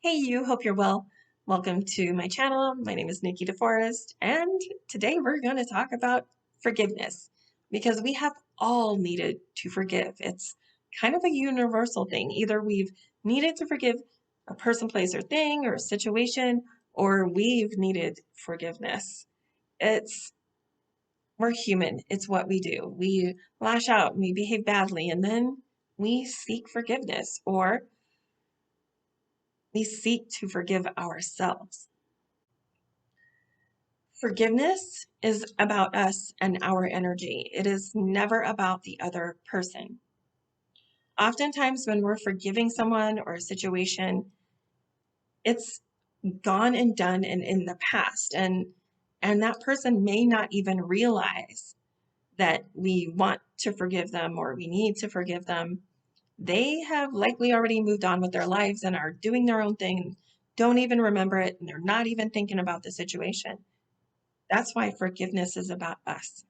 Hey you, hope you're well. Welcome to my channel. My name is Nikki DeForest, and today we're going to talk about forgiveness because we have all needed to forgive. It's kind of a universal thing. Either we've needed to forgive a person, place, or thing, or a situation, or we've needed forgiveness. We're human. It's what we do. We lash out and we behave badly, and then we seek forgiveness, or we seek to forgive ourselves. Forgiveness is about us and our energy. It is never about the other person. Oftentimes, when we're forgiving someone or a situation, it's gone and done and in the past. And that person may not even realize that we want to forgive them or we need to forgive them. They have likely already moved on with their lives and are doing their own thing and don't even remember it, and they're not even thinking about the situation. That's why forgiveness is about us.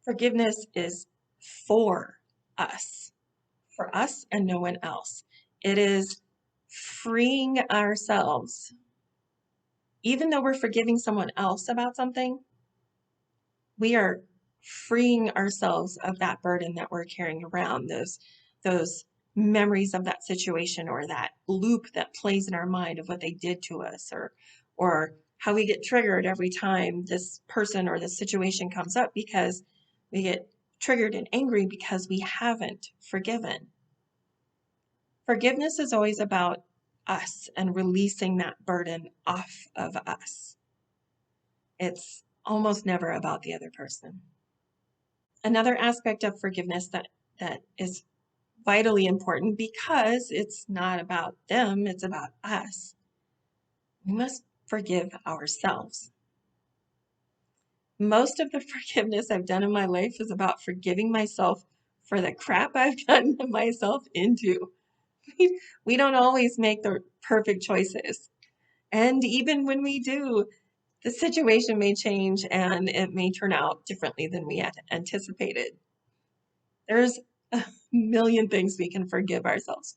Forgiveness is for us and no one else. It is freeing ourselves. Even though we're forgiving someone else about something, we are freeing ourselves of that burden that we're carrying around, those memories of that situation or that loop that plays in our mind of what they did to us, or how we get triggered every time this person or this situation comes up, because we get triggered and angry because we haven't forgiven. Forgiveness is always about us and releasing that burden off of us. It's almost never about the other person. Another aspect of forgiveness that is vitally important, because it's not about them, it's about us. We must forgive ourselves. Most of the forgiveness I've done in my life is about forgiving myself for the crap I've gotten myself into. We don't always make the perfect choices. And even when we do, the situation may change and it may turn out differently than we had anticipated. There's a million things we can forgive ourselves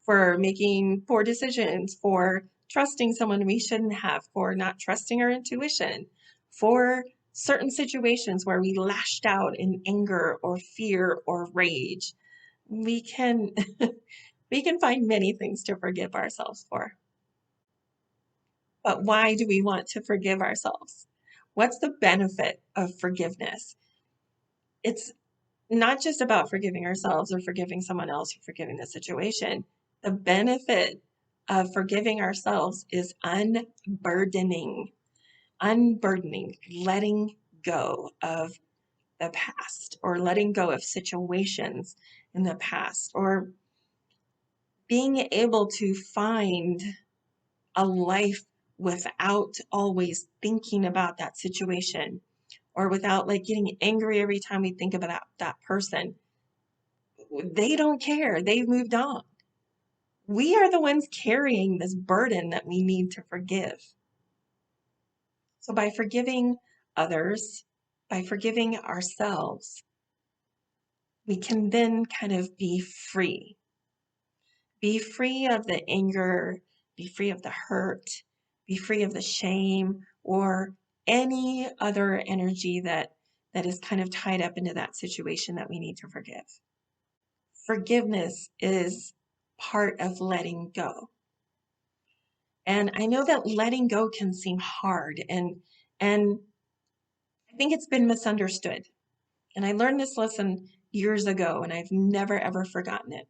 for making poor decisions, for trusting someone we shouldn't have, for not trusting our intuition, for certain situations where we lashed out in anger or fear or rage. We can we can find many things to forgive ourselves for. But why do we want to forgive ourselves? What's the benefit of forgiveness? It's not just about forgiving ourselves or forgiving someone else or forgiving the situation. The benefit of forgiving ourselves is unburdening, letting go of the past, or letting go of situations in the past, or being able to find a life without always thinking about that situation, or without getting angry every time we think about that person. They don't care. They've moved on. We are the ones carrying this burden that we need to forgive. So by forgiving others, by forgiving ourselves, we can then kind of be free. Be free of the anger, be free of the hurt, be free of the shame, or any other energy that is kind of tied up into that situation that we need to forgive. Forgiveness is part of letting go. And I know that letting go can seem hard, and I think it's been misunderstood. And I learned this lesson years ago, and I've never ever forgotten it.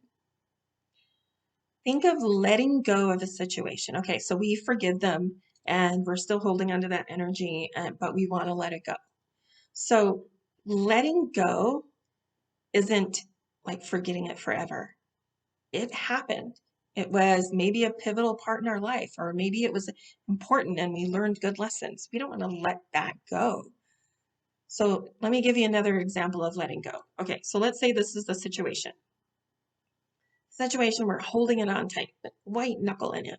Think of letting go of a situation. Okay, so we forgive them and we're still holding onto that energy, but we want to let it go. So letting go isn't like forgetting it forever. It happened. It was maybe a pivotal part in our life, or maybe it was important and we learned good lessons. We don't want to let that go. So let me give you another example of letting go. Okay, so let's say this is the situation. We're holding it on tight, white knuckle in it.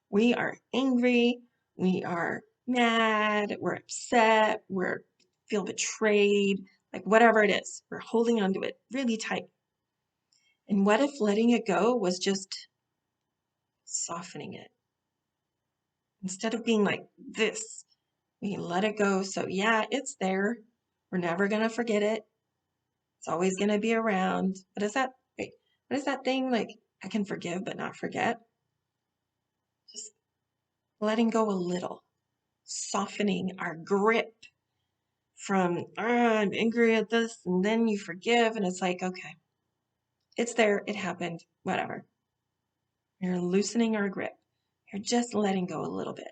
We are angry, we are mad, we're upset, we're feel betrayed, like whatever it is, we're holding onto it really tight. And what if letting it go was just softening it. Instead of being like this, we let it go. So yeah, it's there. We're never going to forget it. It's always going to be around. What is that? Wait, what is that thing? Like, I can forgive but not forget. Just letting go a little, softening our grip from, I'm angry at this, and then you forgive, and it's like, okay, it's there, it happened, whatever. You're loosening our grip. You're just letting go a little bit.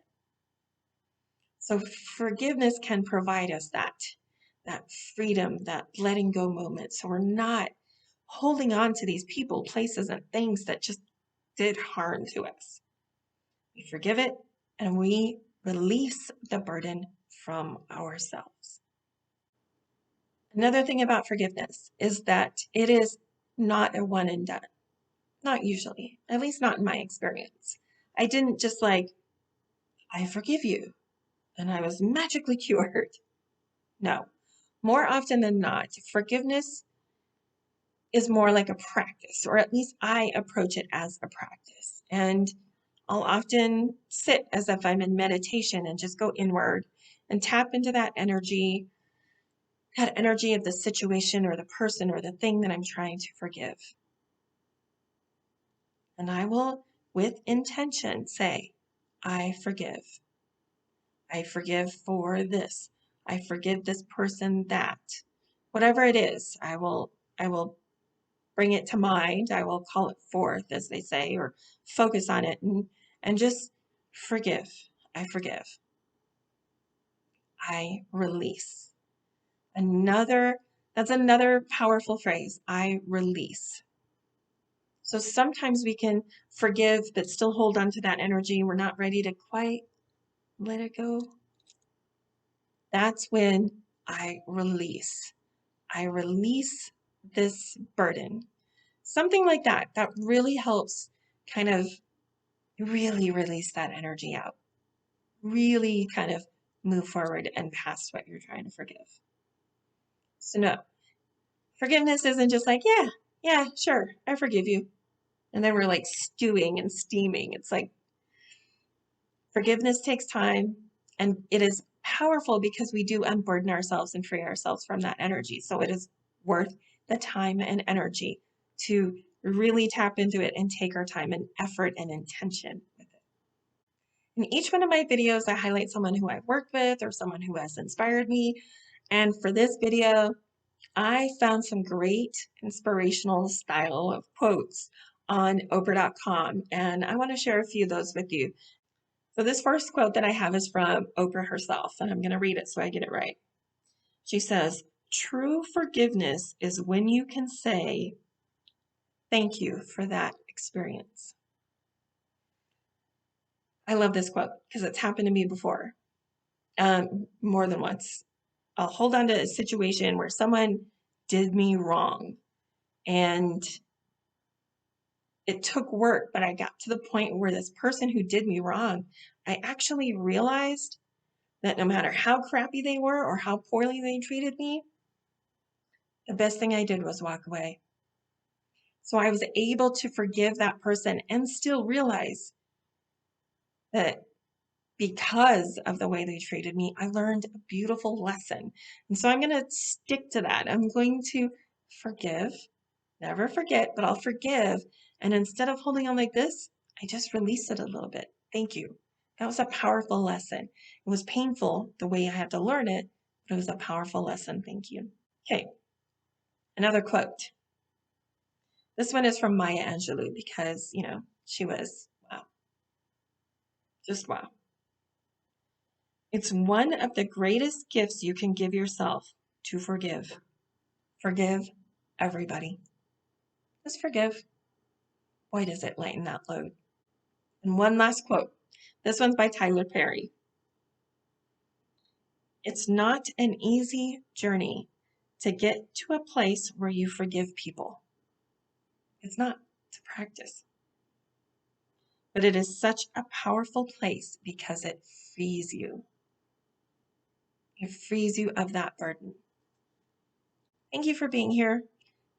So forgiveness can provide us that freedom, that letting go moment. So we're not holding on to these people, places, and things that just did harm to us. We forgive it and we release the burden from ourselves. Another thing about forgiveness is that it is not a one and done. Not usually, at least not in my experience. I didn't just like, I forgive you, and I was magically cured. No. More often than not, forgiveness is more like a practice, or at least I approach it as a practice. And I'll often sit as if I'm in meditation and just go inward and tap into that energy of the situation or the person or the thing that I'm trying to forgive. And I will, with intention, say, I forgive. I forgive for this. I forgive this person that. Whatever it is, I will bring it to mind. I will call it forth, as they say, or focus on it and just forgive. I forgive. I release. That's another powerful phrase. I release. So sometimes we can forgive, but still hold on to that energy. We're not ready to quite let it go. That's when I release. I release this burden. Something like that really helps kind of really release that energy out. Really kind of move forward and past what you're trying to forgive. So no, forgiveness isn't just like, yeah, sure, I forgive you. And then we're like stewing and steaming. It's like forgiveness takes time, and it is powerful because we do unburden ourselves and free ourselves from that energy. So it is worth the time and energy to really tap into it and take our time and effort and intention with it. In each one of my videos, I highlight someone who I've worked with or someone who has inspired me. And for this video, I found some great inspirational style of quotes on Oprah.com, and I want to share a few of those with you. So this first quote that I have is from Oprah herself, and I'm going to read it so I get it right. She says, "True forgiveness is when you can say, thank you for that experience." I love this quote because it's happened to me before, more than once. I'll hold on to a situation where someone did me wrong, and it took work, but I got to the point where this person who did me wrong, I actually realized that no matter how crappy they were or how poorly they treated me, the best thing I did was walk away. So I was able to forgive that person and still realize that because of the way they treated me, I learned a beautiful lesson. And so I'm going to stick to that. I'm going to forgive, never forget, but I'll forgive. And instead of holding on like this, I just release it a little bit. Thank you. That was a powerful lesson. It was painful the way I had to learn it, but it was a powerful lesson. Thank you. Okay. Another quote. This one is from Maya Angelou because, she was, wow, just wow. "It's one of the greatest gifts you can give yourself to forgive. Forgive everybody. Just forgive. Boy, does it lighten that load." And one last quote. This one's by Tyler Perry. "It's not an easy journey to get to a place where you forgive people. It's not. It's a practice. But it is such a powerful place because it frees you. It frees you of that burden." Thank you for being here.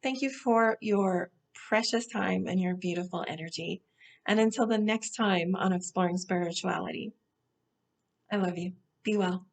Thank you for your precious time and your beautiful energy. And until the next time on Exploring Spirituality, I love you. Be well.